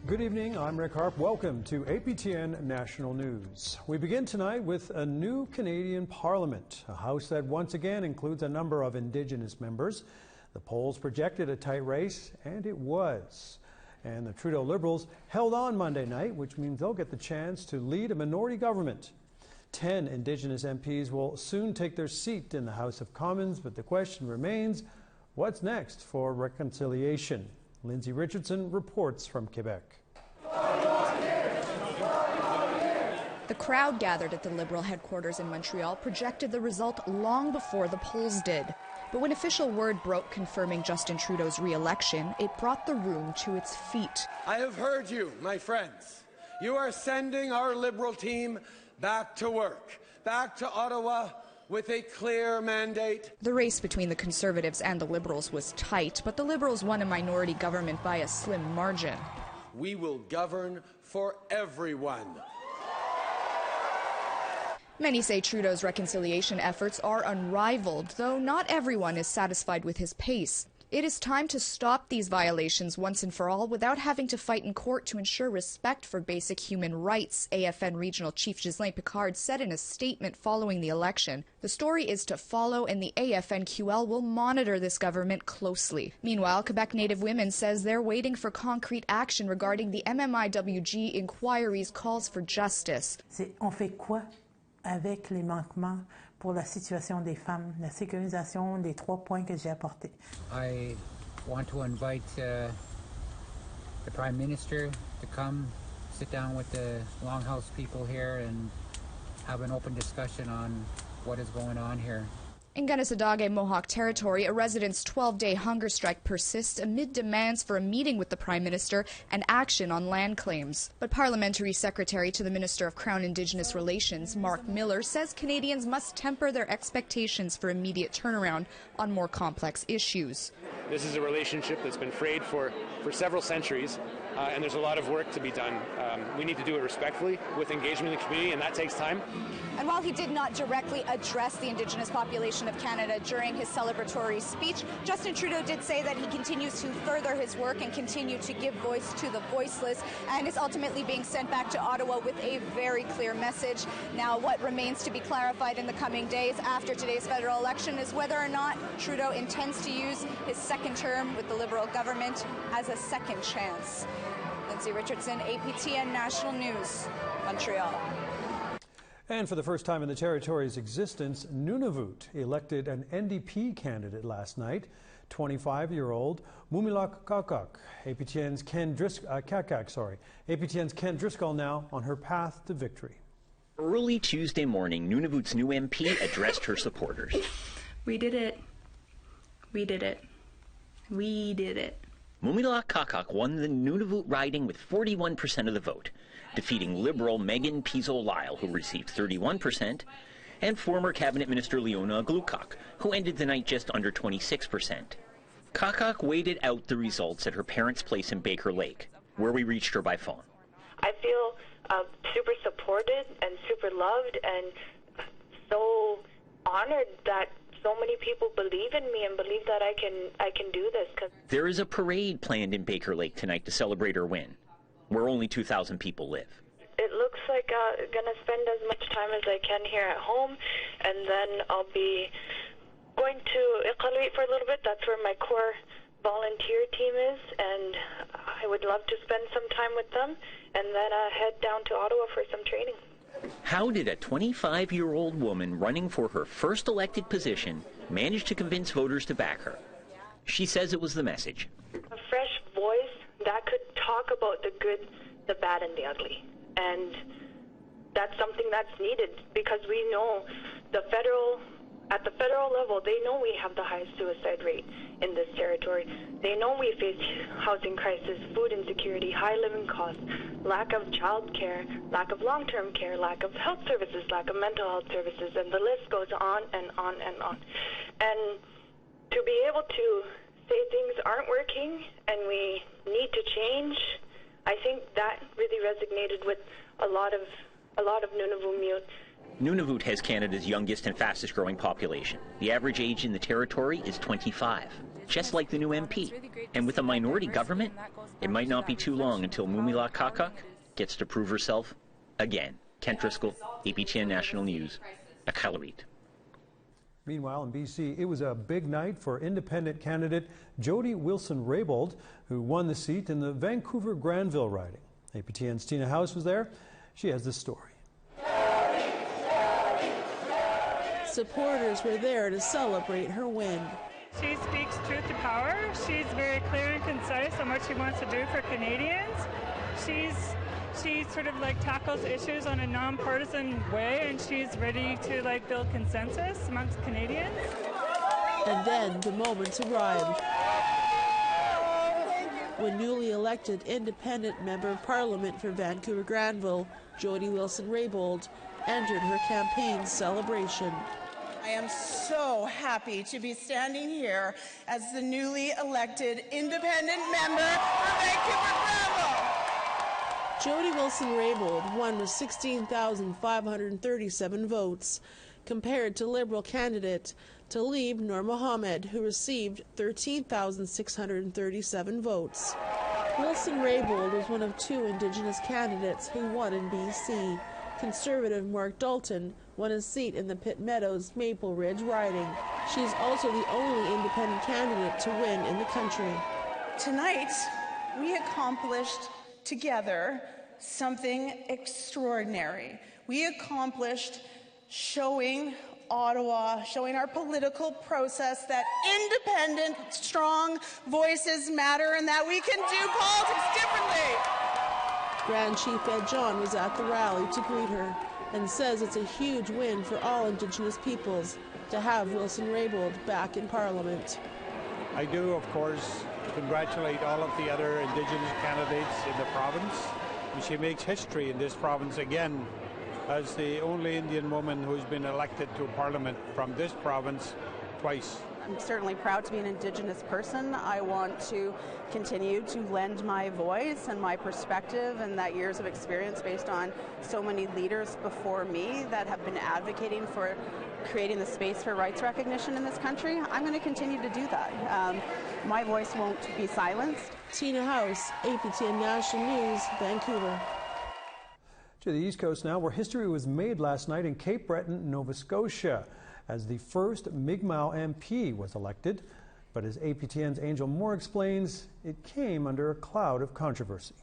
Good evening, I'm Rick Harp. Welcome to APTN National News. We begin tonight with a new Canadian Parliament, a House that once again includes a number of Indigenous members. The polls projected a tight race, and it was. And the Trudeau Liberals held on Monday night, which means they'll get the chance to lead a minority government. 10 Indigenous MPs will soon take their seat in the House of Commons, but the question remains, what's next for reconciliation? Lindsay Richardson reports from Quebec. The crowd gathered at the Liberal headquarters in Montreal projected the result long before the polls did. But when official word broke confirming Justin Trudeau's re-election, it brought the room to its feet. I have heard you, my friends. You are sending our Liberal team back to work, back to Ottawa, with a clear mandate. The race between the Conservatives and the Liberals was tight, but the Liberals won a minority government by a slim margin. We will govern for everyone. Many say Trudeau's reconciliation efforts are unrivaled, though not everyone is satisfied with his pace. It is time to stop these violations once and for all without having to fight in court to ensure respect for basic human rights, AFN Regional Chief Ghislain Picard said in a statement following the election. The story is to follow, and the AFN-QL will monitor this government closely. Meanwhile, Quebec Native Women says they're waiting for concrete action regarding the MMIWG inquiry's calls for justice. On fait quoi avec les manquements pour la situation des femmes, la sécurisation des 3 points que j'ai apportés. I want to invite the Prime Minister to come sit down with the Longhouse people here and have an open discussion on what is going on here. In Kanesatake Mohawk territory, a residents' 12-day hunger strike persists amid demands for a meeting with the Prime Minister and action on land claims. But Parliamentary Secretary to the Minister of Crown Indigenous Relations, Mark Miller, says Canadians must temper their expectations for immediate turnaround on more complex issues. This is a relationship that's been frayed for several centuries, and there's a lot of work to be done. We need to do it respectfully with engagement in the community, and that takes time. And while he did not directly address the Indigenous population of Canada during his celebratory speech, Justin Trudeau did say that he continues to further his work and continue to give voice to the voiceless, and is ultimately being sent back to Ottawa with a very clear message. Now, what remains to be clarified in the coming days after today's federal election is whether or not Trudeau intends to use his second term with the Liberal government as a second chance. Lindsay Richardson, APTN National News, Montreal. And for the first time in the territory's existence, Nunavut elected an NDP candidate last night, 25-year-old Mumilak Kakak. APTN's Ken Driscoll now on her path to victory. Early Tuesday morning, Nunavut's new MP addressed her supporters. We did it. We did it. We did it. Mumilak Kakak won the Nunavut riding with 41% of the vote, defeating Liberal Megan Piso-Lyle, who received 31%, and former Cabinet Minister Leona Glukak, who ended the night just under 26%. Kakak waited out the results at her parents' place in Baker Lake, where we reached her by phone. I feel super supported and super loved and so honored that so many people believe in me and believe that I can do this. There is a parade planned in Baker Lake tonight to celebrate her win, where only 2,000 people live. It looks like I'm going to spend as much time as I can here at home, and then I'll be going to Iqaluit for a little bit. That's where my core volunteer team is, and I would love to spend some time with them, and then head down to Ottawa for some training. How did a 25-year-old woman running for her first elected position manage to convince voters to back her? She says it was the message. A fresh voice that could talk about the good, the bad, and the ugly. And that's something that's needed because we know at the federal level, they know we have the highest suicide rate in this territory. They know we face housing crisis, food insecurity, high living costs, lack of child care, lack of long-term care, lack of health services, lack of mental health services, and the list goes on and on and on. And to be able to say things aren't working and we need to change, I think that really resonated with a lot of Nunavut. Nunavut has Canada's youngest and fastest growing population. The average age in the territory is 25, just like the new MP. And with a minority government, It might not be too long until Mumila Kakak gets to prove herself again. Kent Driscoll, APTN National News, Iqaluit. Meanwhile, in BC, it was a big night for independent candidate Jody Wilson-Raybould, who won the seat in the Vancouver-Granville riding. APTN's Tina House was there. She has this story. Supporters were there to celebrate her win. She speaks truth to power. She's very clear and concise on what she wants to do for Canadians. She sort of tackles issues on a nonpartisan way, and she's ready to build consensus amongst Canadians. And then the moment arrived when newly elected independent member of Parliament for Vancouver-Granville, Jody Wilson-Raybould, entered her campaign celebration. I am so happy to be standing here as the newly elected independent member for Vancouver-Granville. Jody Wilson-Raybould won with 16,537 votes, compared to Liberal candidate Talib Nur Mohammed, who received 13,637 votes. Wilson-Raybould was one of two Indigenous candidates who won in BC. Conservative Mark Dalton won a seat in the Pitt Meadows Maple Ridge riding. She's also the only independent candidate to win in the country. Tonight, we accomplished together something extraordinary. We accomplished showing Ottawa, showing our political process that independent, strong voices matter and that we can do politics differently. Grand Chief Ed John was at the rally to greet her and says it's a huge win for all Indigenous peoples to have Wilson-Raybould back in Parliament. I do, of course, congratulate all of the other Indigenous candidates in the province. And she makes history in this province again as the only Indian woman who's been elected to Parliament from this province twice. I'm certainly proud to be an Indigenous person. I want to continue to lend my voice and my perspective and that years of experience based on so many leaders before me that have been advocating for creating the space for rights recognition in this country. I'm going to continue to do that. My voice won't be silenced. Tina House, APTN National News, Vancouver. To the East Coast now, where history was made last night in Cape Breton, Nova Scotia, as the first Mi'kmaq MP was elected. But as APTN's Angel Moore explains, it came under a cloud of controversy.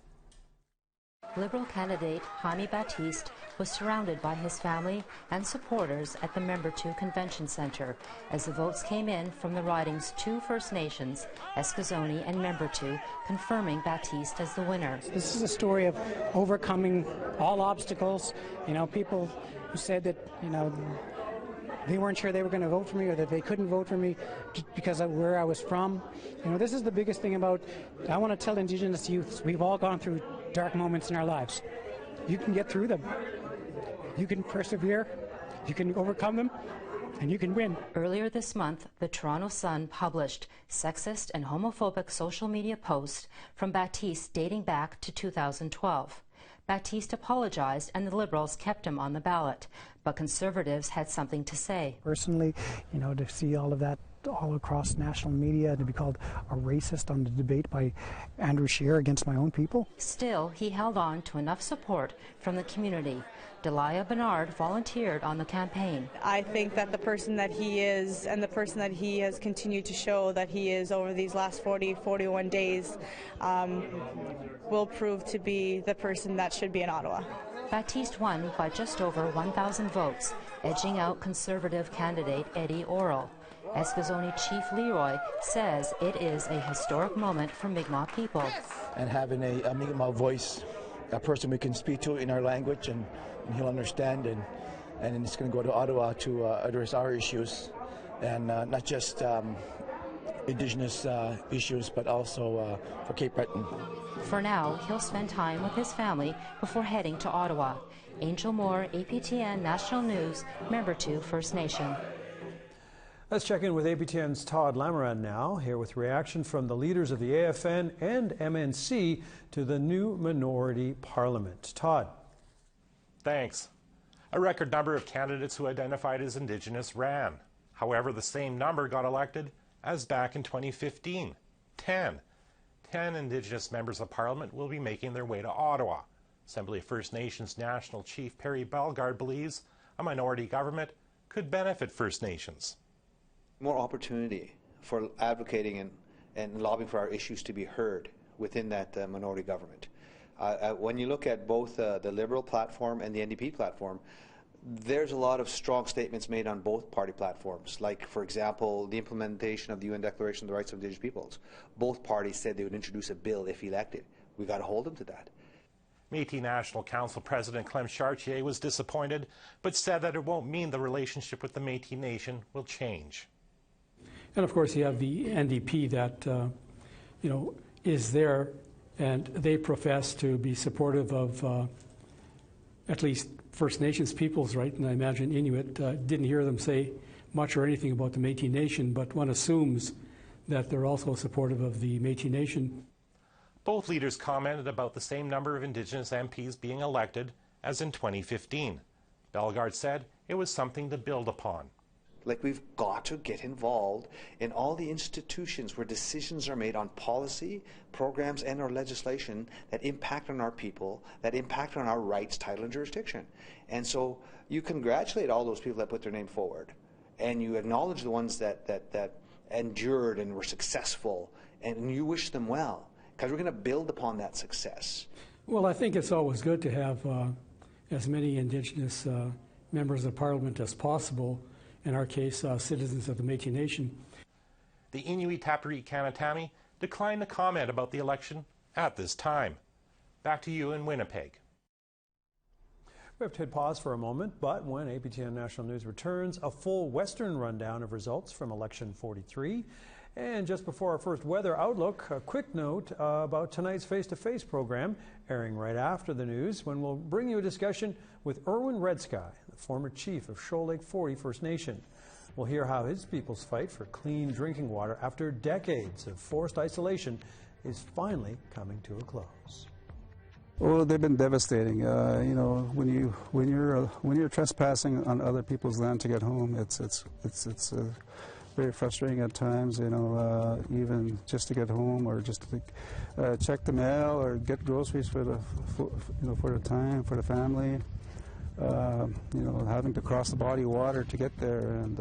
Liberal candidate Jaime Baptiste was surrounded by his family and supporters at the Member 2 Convention Centre as the votes came in from the riding's two First Nations, Eskazoni and Member 2, confirming Baptiste as the winner. This is a story of overcoming all obstacles. People who said that, they weren't sure they were going to vote for me or that they couldn't vote for me because of where I was from. This is the biggest thing I want to tell Indigenous youths, we've all gone through dark moments in our lives. You can get through them. You can persevere, you can overcome them, and you can win. Earlier this month, the Toronto Sun published sexist and homophobic social media posts from Baptiste dating back to 2012. Baptiste apologized and the Liberals kept him on the ballot, but Conservatives had something to say. Personally, to see all of that all across national media and to be called a racist on the debate by Andrew Scheer against my own people. Still, he held on to enough support from the community. Delia Bernard volunteered on the campaign. I think that the person that he is and the person that he has continued to show that he is over these last 41 days will prove to be the person that should be in Ottawa. Baptiste won by just over 1,000 votes, edging out Conservative candidate Eddie Orrell. Eskazoni Chief Leroy says it is a historic moment for Mi'kmaq people. And having a Mi'kmaq voice, a person we can speak to in our language and he'll understand, and it's going to go to Ottawa to address our issues, and not just Indigenous issues, but also for Cape Breton. For now, he'll spend time with his family before heading to Ottawa. Angel Moore, APTN National News, Member 2 First Nation. Let's check in with APTN's Todd Lamoran now, here with reaction from the leaders of the AFN and MNC to the new minority parliament. Todd. Thanks. A record number of candidates who identified as Indigenous ran. However, the same number got elected as back in 2015. 10 10 Indigenous members of Parliament will be making their way to Ottawa. Assembly of First Nations National Chief Perry Bellegarde believes a minority government could benefit First Nations. More opportunity for advocating and lobbying for our issues to be heard within that minority government. When you look at both the Liberal platform and the NDP platform, there's a lot of strong statements made on both party platforms, like, for example, the implementation of the UN Declaration of the Rights of Indigenous Peoples. Both parties said they would introduce a bill if elected. We've got to hold them to that. Métis National Council President Clem Chartier was disappointed, but said that it won't mean the relationship with the Métis Nation will change. And of course, you have the NDP that, is there, and they profess to be supportive of at least First Nations peoples, right? And I imagine Inuit didn't hear them say much or anything about the Métis Nation, but one assumes that they're also supportive of the Métis Nation. Both leaders commented about the same number of Indigenous MPs being elected as in 2015. Bellegarde said it was something to build upon. Like, we've got to get involved in all the institutions where decisions are made on policy, programs, and or legislation that impact on our people, that impact on our rights, title, and jurisdiction. And so you congratulate all those people that put their name forward, and you acknowledge the ones that endured and were successful, and you wish them well, because we're going to build upon that success. Well, I think it's always good to have as many Indigenous members of Parliament as possible, in our case, citizens of the Métis Nation. The Inuit Tapiriit Kanatami declined to comment about the election at this time. Back to you in Winnipeg. We have to hit pause for a moment, but when APTN National News returns, a full Western rundown of results from Election 43. And just before our first weather outlook, a quick note about tonight's face-to-face program, airing right after the news, when we'll bring you a discussion with Erwin Redsky, the former chief of Shoal Lake 40 First Nation. We'll hear how his people's fight for clean drinking water after decades of forced isolation is finally coming to a close. Oh, they've been devastating. When you're trespassing on other people's land to get home, it's very frustrating at times. Even just to get home or just to check the mail or get groceries for the family. Having to cross the body of water to get there, and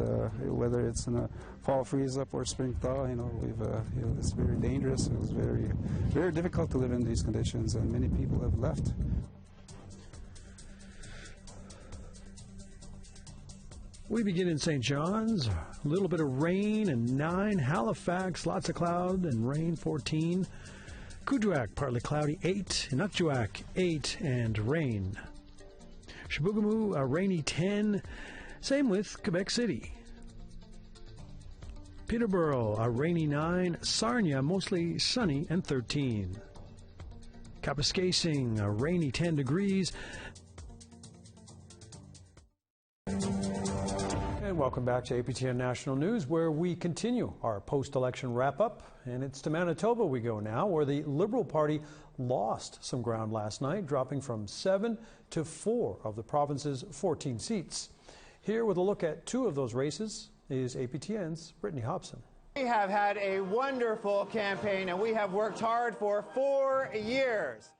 whether it's in a fall freeze up or spring thaw, it's very dangerous. It was very, very difficult to live in these conditions, and many people have left. We begin in St. John's, a little bit of rain and 9. Halifax, lots of cloud and rain, 14. Kuujjuaq, partly cloudy, 8. Inukjuak, 8 and rain. Chibougamau, a rainy 10. Same with Quebec City. Peterborough, a rainy 9. Sarnia, mostly sunny and 13. Kapuskasing, a rainy 10 degrees. And welcome back to APTN National News, where we continue our post-election wrap-up. And it's to Manitoba we go now, where the Liberal Party lost some ground last night, dropping from 7 to 4 of the province's 14 seats. Here with a look at 2 of those races is APTN's Brittany Hobson. We have had a wonderful campaign, and we have worked hard for 4 years.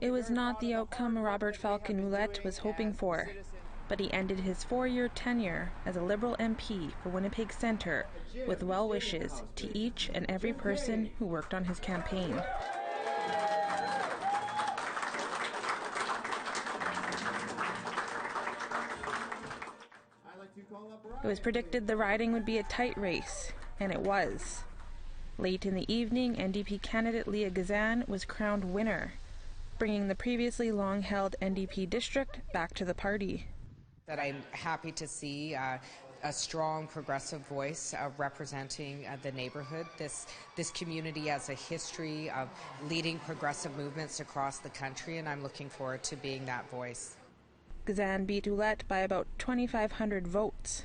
It was not the outcome Robert Falcon-Ouellette was hoping for, but he ended his 4-year tenure as a Liberal MP for Winnipeg Centre with well wishes to each and every person who worked on his campaign. It was predicted the riding would be a tight race, and it was. Late in the evening, NDP candidate Leah Gazan was crowned winner, bringing the previously long-held NDP district back to the party. That I'm happy to see a strong progressive voice representing the neighborhood. This community has a history of leading progressive movements across the country, and I'm looking forward to being that voice. Gazan beat Ouellette by about 2,500 votes.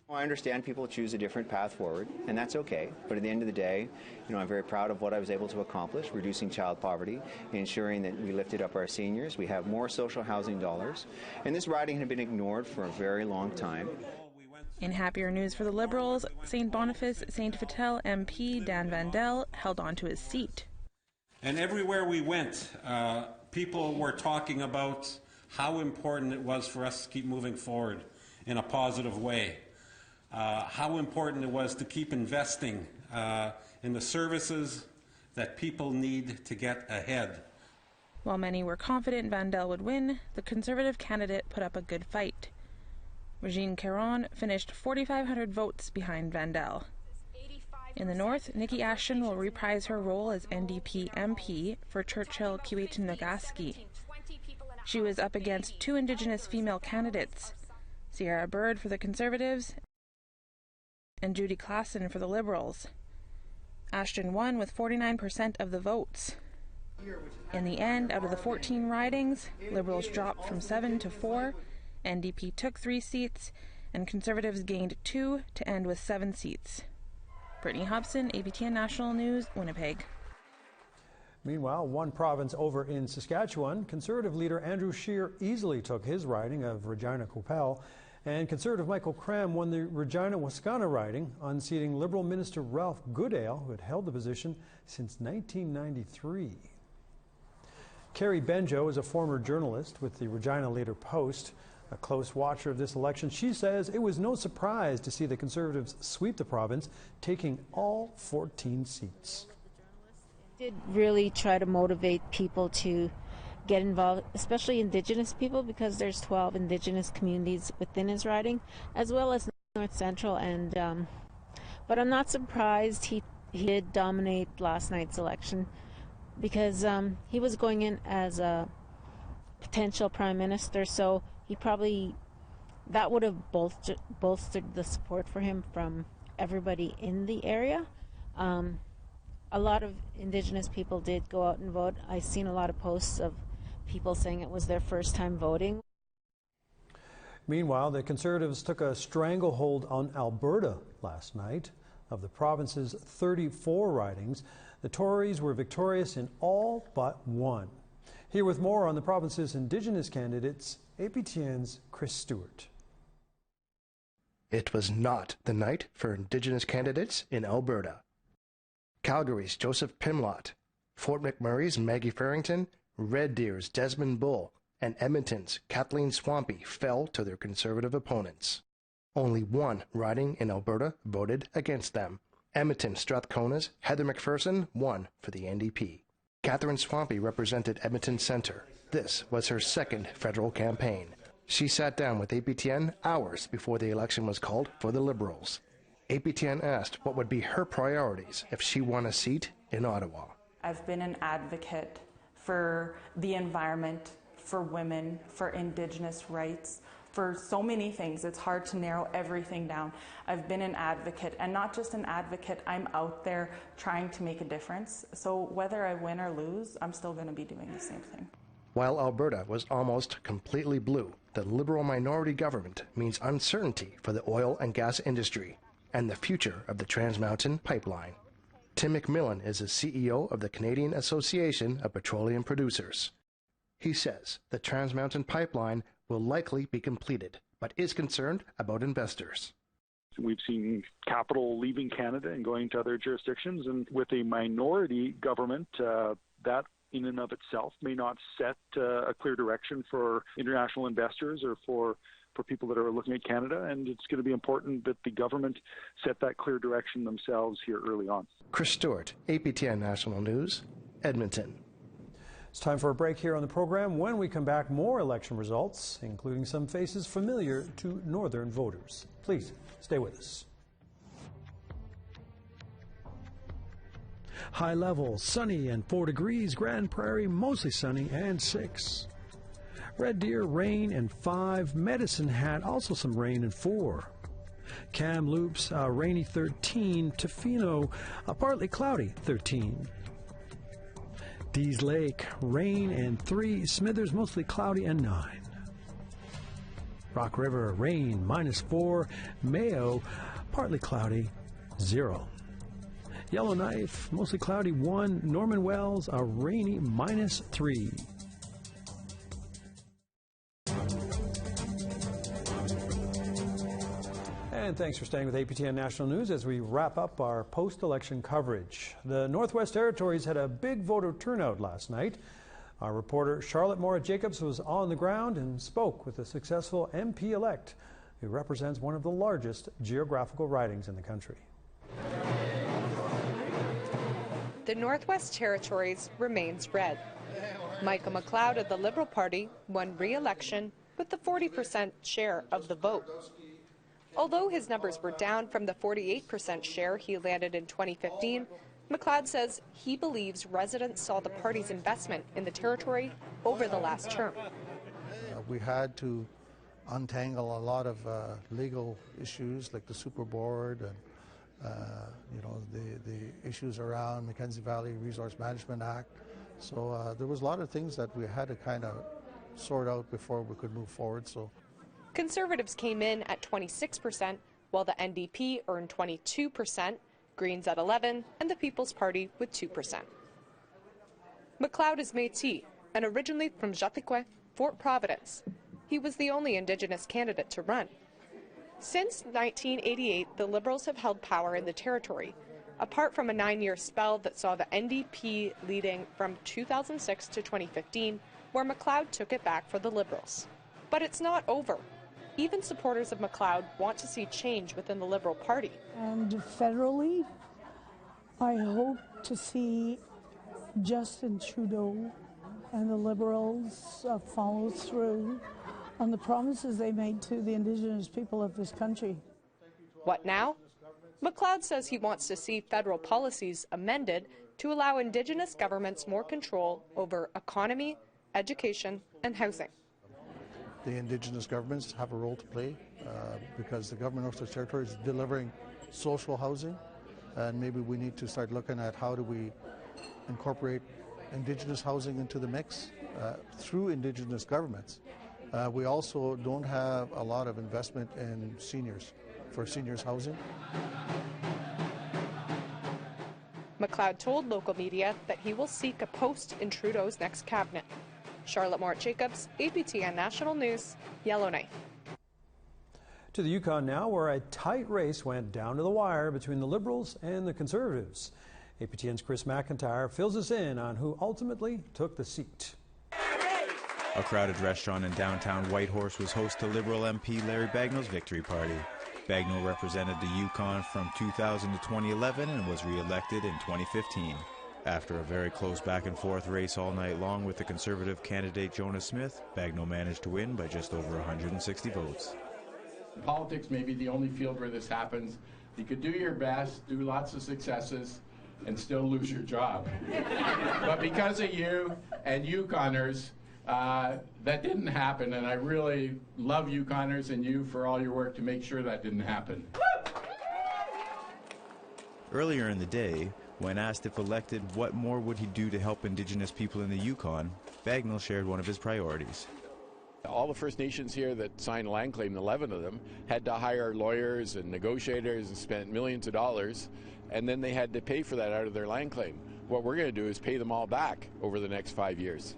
Well, I understand people choose a different path forward, and that's okay. But at the end of the day, I'm very proud of what I was able to accomplish, reducing child poverty, ensuring that we lifted up our seniors. We have more social housing dollars, and this riding had been ignored for a very long time. In happier news for the Liberals, St. Boniface St. Vital MP Dan Vandel held on to his seat. And everywhere we went, people were talking about how important it was for us to keep moving forward in a positive way, how important it was to keep investing in the services that people need to get ahead. While many were confident Vandel would win, the Conservative candidate put up a good fight. Regine Caron finished 4,500 votes behind Vandel. In the north, Nikki Ashton will reprise her role as NDP MP for Churchill-Kiewit-Nagaski. She was up against two Indigenous female candidates, Sierra Bird for the Conservatives and Judy Klassen for the Liberals. Ashton won with 49% of the votes. In the end, out of the 14 ridings, Liberals dropped from 7 to 4, NDP took 3 seats, and Conservatives gained 2 to end with 7 seats. Brittany Hobson, APTN National News, Winnipeg. Meanwhile, one province over in Saskatchewan, Conservative leader Andrew Scheer easily took his riding of Regina-Coupel, and Conservative Michael Cram won the Regina-Wascana riding, unseating Liberal Minister Ralph Goodale, who had held the position since 1993. Carrie Benjo is a former journalist with the Regina Leader Post, a close watcher of this election. She says it was no surprise to see the Conservatives sweep the province, taking all 14 seats. Did really try to motivate people to get involved, especially Indigenous people, because there's 12 Indigenous communities within his riding, as well as North Central. And but I'm not surprised he did dominate last night's election, because he was going in as a potential prime minister, so he probably, that would have bolstered the support for him from everybody in the area. A lot of Indigenous people did go out and vote. I've seen a lot of posts of people saying it was their first time voting. Meanwhile, the Conservatives took a stranglehold on Alberta last night. Of the province's 34 ridings, the Tories were victorious in all but one. Here with more on the province's Indigenous candidates, APTN's Chris Stewart. It was not the night for Indigenous candidates in Alberta. Calgary's Joseph Pimlott, Fort McMurray's Maggie Farrington, Red Deer's Desmond Bull, and Edmonton's Kathleen Swampy fell to their Conservative opponents. Only one riding in Alberta voted against them. Edmonton Strathcona's Heather McPherson won for the NDP. Catherine Swampy represented Edmonton Centre. This was her second federal campaign. She sat down with APTN hours before the election was called for the Liberals. APTN asked what would be her priorities if she won a seat in Ottawa. I've been an advocate for the environment, for women, for Indigenous rights, for so many things. It's hard to narrow everything down. I've been an advocate, and not just an advocate, I'm out there trying to make a difference. So whether I win or lose, I'm still going to be doing the same thing. While Alberta was almost completely blue, the Liberal minority government means uncertainty for the oil and gas industry and the future of the Trans Mountain Pipeline. Tim McMillan is the CEO of the Canadian Association of Petroleum Producers. He says the Trans Mountain Pipeline will likely be completed, but is concerned about investors. We've seen capital leaving Canada and going to other jurisdictions, and with a minority government, that in and of itself may not set a clear direction for international investors or for people that are looking at Canada, and it's going to be important that the government set that clear direction themselves here early on. Chris Stewart, APTN National News, Edmonton. It's time for a break here on the program. When we come back, more election results, including some faces familiar to northern voters. Please stay with us. High level, sunny and 4 degrees. Grand Prairie, mostly sunny and 6. Red Deer, rain and 5. Medicine Hat, also some rain and 4. Kamloops, rainy 13. Tofino, partly cloudy 13. Dease Lake, rain and 3. Smithers, mostly cloudy and 9. Rock River, rain, -4. Mayo, partly cloudy, 0. Yellowknife, mostly cloudy, 1. Norman Wells, a rainy, -3. And thanks for staying with APTN National News as we wrap up our post-election coverage. The Northwest Territories had a big voter turnout last night. Our reporter Charlotte Moore-Jacobs was on the ground and spoke with a successful MP-elect who represents one of the largest geographical ridings in the country. The Northwest Territories remains red. Michael McLeod of the Liberal Party won re-election with the 40% share of the vote. Although his numbers were down from the 48% share he landed in 2015, McLeod says he believes residents saw the party's investment in the territory over the last term. We had to untangle a lot of legal issues like the Super Board and the issues around Mackenzie Valley Resource Management Act. So there was a lot of things that we had to kind of sort out before we could move forward. So Conservatives came in at 26%, while the NDP earned 22%, Greens at 11%, and the People's Party with 2%. McLeod is Métis and originally from Jatiquet, Fort Providence. He was the only Indigenous candidate to run. Since 1988, the Liberals have held power in the territory, apart from a 9-year spell that saw the NDP leading from 2006 to 2015, where McLeod took it back for the Liberals. But it's not over. Even supporters of McLeod want to see change within the Liberal Party. And federally, I hope to see Justin Trudeau and the Liberals follow through on the promises they made to the Indigenous people of this country. What now? McLeod says he wants to see federal policies amended to allow Indigenous governments more control over economy, education, and housing. the Indigenous governments have a role to play because the government of Northwest Territories is delivering social housing, and maybe we need to start looking at how do we incorporate Indigenous housing into the mix through Indigenous governments. We also don't have a lot of investment in seniors, for seniors housing. McLeod told local media that he will seek a post in Trudeau's next cabinet. Charlotte Moore-Jacobs, APTN National News, Yellowknife. To the Yukon now, where a tight race went down to the wire between the Liberals and the Conservatives. APTN's Chris McIntyre fills us in on who ultimately took the seat. A crowded restaurant in downtown Whitehorse was host to Liberal MP Larry Bagnall's victory party. Bagnall represented the Yukon from 2000 to 2011 and was re-elected in 2015. After a very close back-and-forth race all night long with the Conservative candidate Jonas Smith, Bagnall managed to win by just over 160 votes. Politics may be the only field where this happens. You could do your best, do lots of successes, and still lose your job. But because of you and Yukoners, that didn't happen, and I really love Yukoners and you for all your work to make sure that didn't happen. Earlier in the day, when asked if elected what more would he do to help Indigenous people in the Yukon, Bagnall shared one of his priorities. All the First Nations here that signed land claim, 11 of them, had to hire lawyers and negotiators and spent millions of dollars, and then they had to pay for that out of their land claim. What we're going to do is pay them all back over the next 5 years.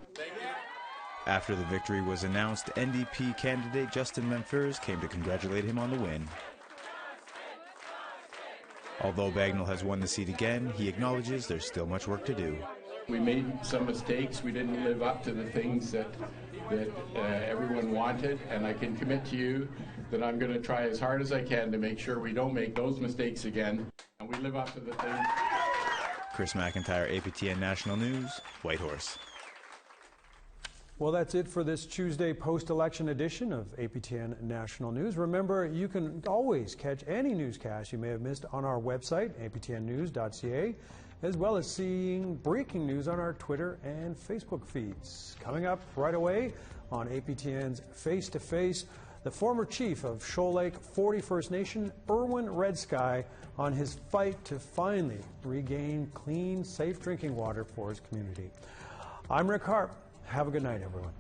After the victory was announced, NDP candidate Justin Memphis came to congratulate him on the win. Although Bagnall has won the seat again, he acknowledges there's still much work to do. We made some mistakes. We didn't live up to the things that everyone wanted, and I can commit to you that I'm going to try as hard as I can to make sure we don't make those mistakes again, and we live up to the things. Chris McIntyre, APTN National News, Whitehorse. Well, that's it for this Tuesday post-election edition of APTN National News. Remember, you can always catch any newscast you may have missed on our website, aptnnews.ca, as well as seeing breaking news on our Twitter and Facebook feeds. Coming up right away on APTN's Face to Face, the former chief of Shoal Lake 41st Nation, Irwin Red Sky, on his fight to finally regain clean, safe drinking water for his community. I'm Rick Harp. Have a good night, everyone.